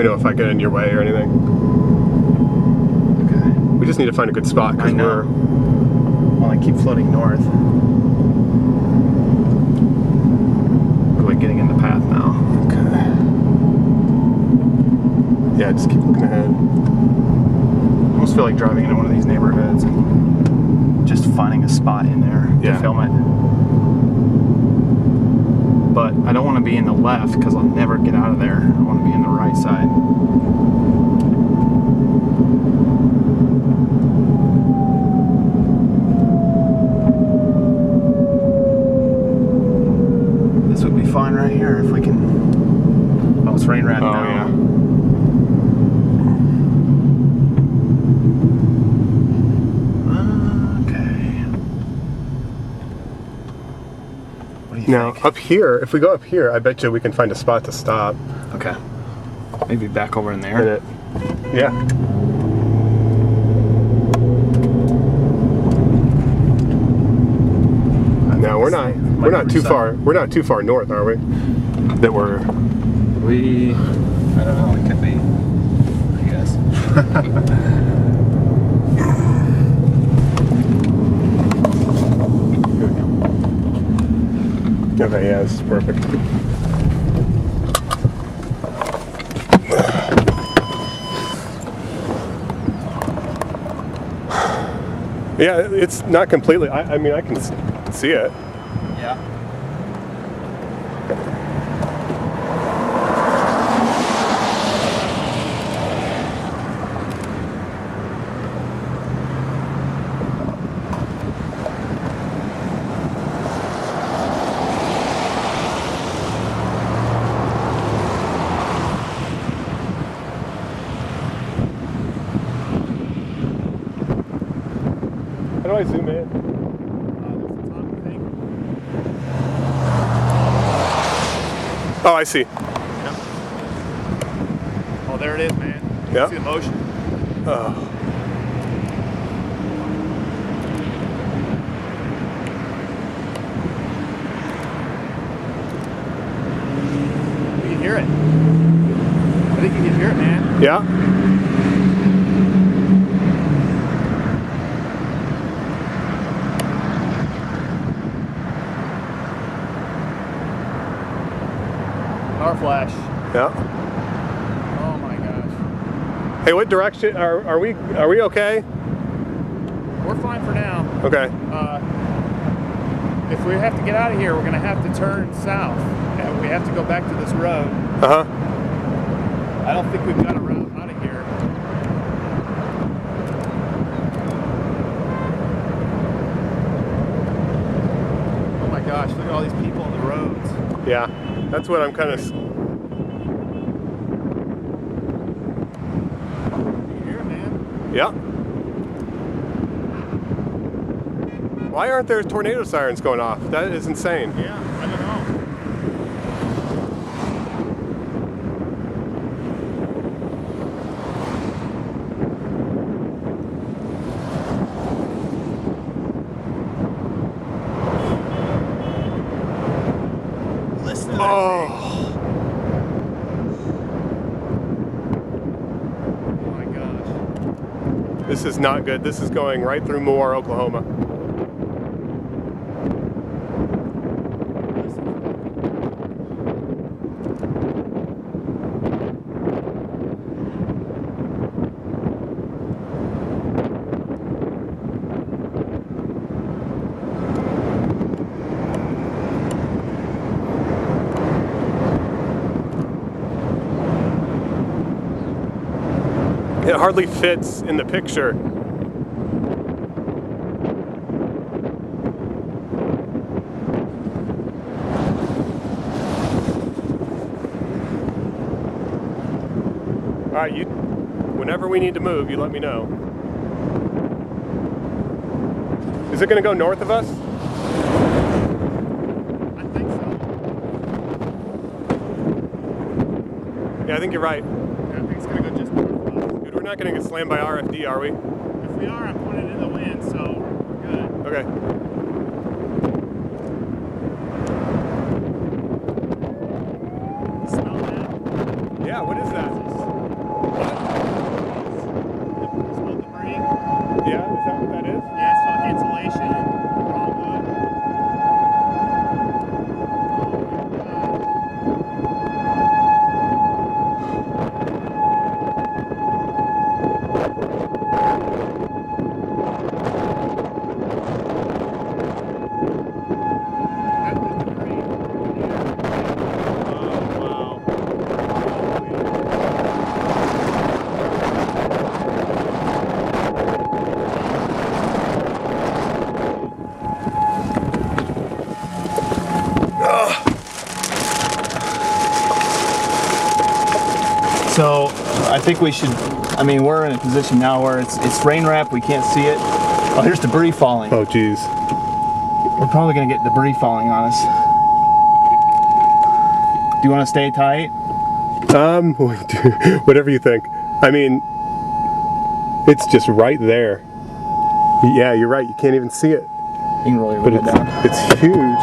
me know if I get in your way or anything. Okay. We just need to find a good spot because we're. Well, I keep floating north. We're like getting in the path now. Okay. Yeah, just keep looking ahead. I almost feel like driving into one of these neighborhoods and just finding a spot in there to film it. But I don't want to be in the left because I'll never get out of there. I want to be in the right side. This would be fine right here if we can. Oh, it's rain rat now. Yeah. Now, up here, if we go up here, I bet you we can find a spot to stop. Okay. Maybe back over in there. Yeah. No, we're not too far. We're not too far north, are we? That we're. I don't know. We could be. I guess. Okay, yeah, this is perfect. Yeah, it's not completely. I mean, I can see it. Yeah. How do I zoom in? Oh, I see. Yep. Oh, there it is, man. Yeah. See the motion. Oh. You can hear it. I think you can hear it, man. Yeah. Power flash. Yeah. Oh my gosh. Hey, what direction are we okay? We're fine for now. Okay. If we have to get out of here, we're going to have to turn south. We have to go back to this road. Uh-huh. I don't think we've got a route out of here. Oh my gosh, look at all these people on the roads. Yeah. That's what I'm kind of. You can hear it, man. Yeah. Why aren't there tornado sirens going off? That is insane. Yeah, I don't know. Listen to that thing. Oh my gosh. This is not good. This is going right through Moore, Oklahoma. It hardly fits in the picture. All right, whenever we need to move, you let me know. Is it going to go north of us? I think so. Yeah, I think you're right. Yeah, I think it's going to go just north of us. Dude, we're not going to get slammed by RFD, are we? If we are, I'm putting it in the wind, so we're good. Okay. Smell that? Yeah, what is that? Smoke debris. Yeah, is that what that is? Yeah, it's like insulation. Raw wood. So I think we should, I mean, we're in a position now where it's rain wrap, we can't see it. Oh, here's debris falling. Oh, geez. We're probably gonna get debris falling on us. Do you want to stay tight? Whatever you think. I mean, it's just right there. Yeah, you're right. You can't even see it. You can really But roll it down. it's huge.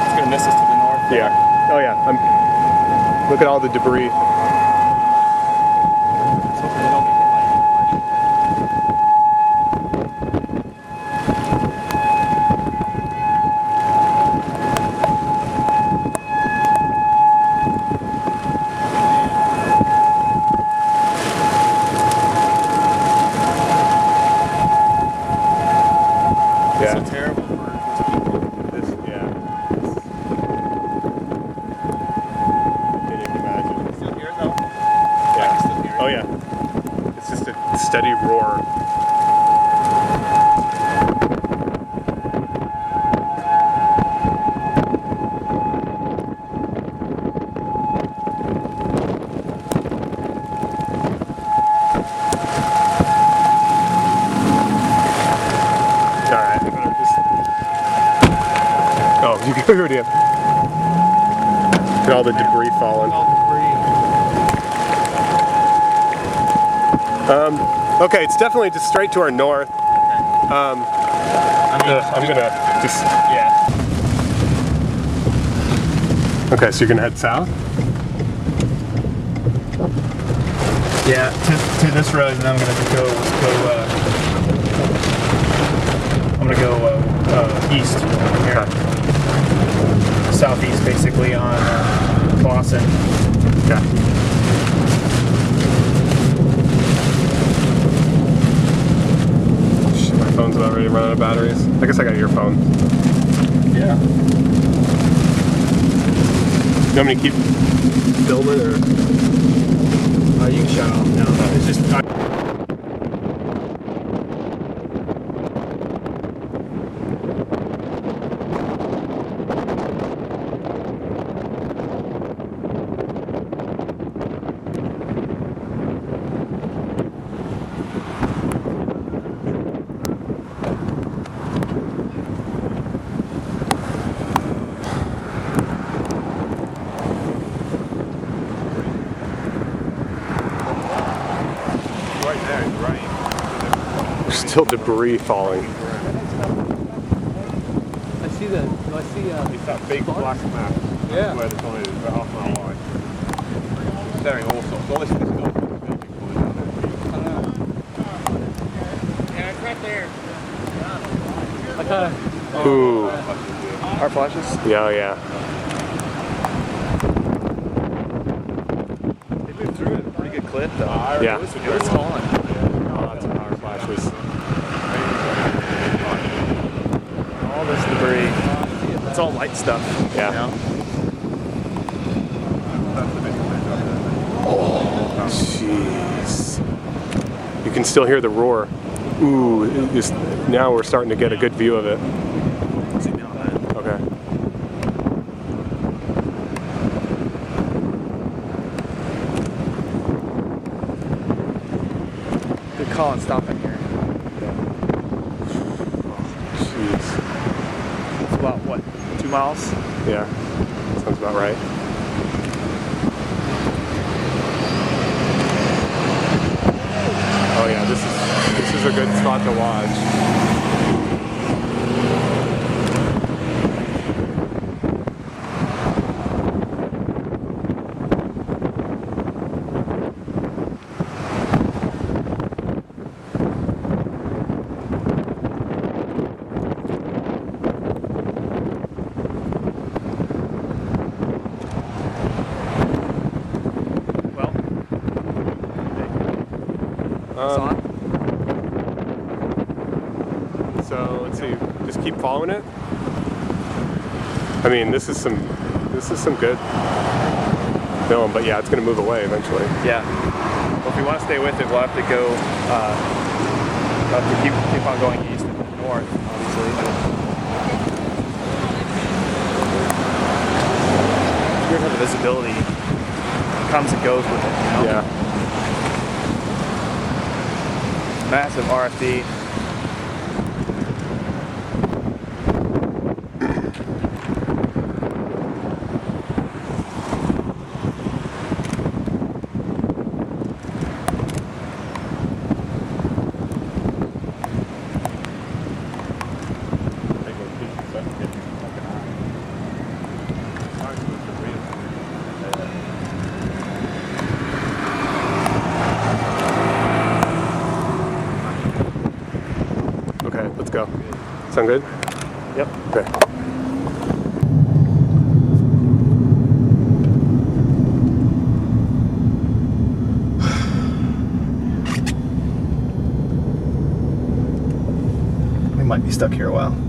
It's gonna miss us to the north. Yeah. Oh, yeah. Look at all the debris. Let's hope they don't get hit by anything. Yeah. So terrible for people. This, yeah. Can't even imagine. Still here though? Yeah. I can still hear it. Oh, yeah. It's just a steady roar. Alright, I better just... Oh, you can hear it again. Look at all the debris falling. All debris. Okay, it's definitely just straight to our north. I mean, I'm gonna just... yeah. Okay, so you're gonna head south? Yeah, to this road, and then I'm gonna go east from here. Southeast, basically, on Clawson. Yeah. Shit, my phone's about ready to run out of batteries. I guess I got your phone. Yeah. You want me to keep filming or? You can shut off now. It's just. Right there, right. There's still debris falling. I see that. I see. It's that big black map. Yeah. Where the tornado is, about half mile wide. Very awesome. So this is Yeah, it's right there. Okay. Ooh. Our flashes? Yeah, yeah. They moved through it at a pretty good clip, though. Yeah. It was fun. Lots of power flashes. All this debris. It's all light stuff. Yeah. You know? Jeez. You can still hear the roar. Ooh, now we're starting to get a good view of it. Zoom in on that. Okay. Good call on stopping here. Jeez. It's about, what, 2 miles? Yeah. Sounds about right. a good spot to watch. So let's see, just keep following it. I mean, this is some good film, but yeah, it's gonna move away eventually. Yeah. Well, if we want to stay with it, we'll have to go. We'll have to keep on going east and north, obviously. Here's how the visibility comes and goes with it. You know? Yeah. Massive RFD. Okay, let's go. Sound good? Yep. Okay. We might be stuck here a while.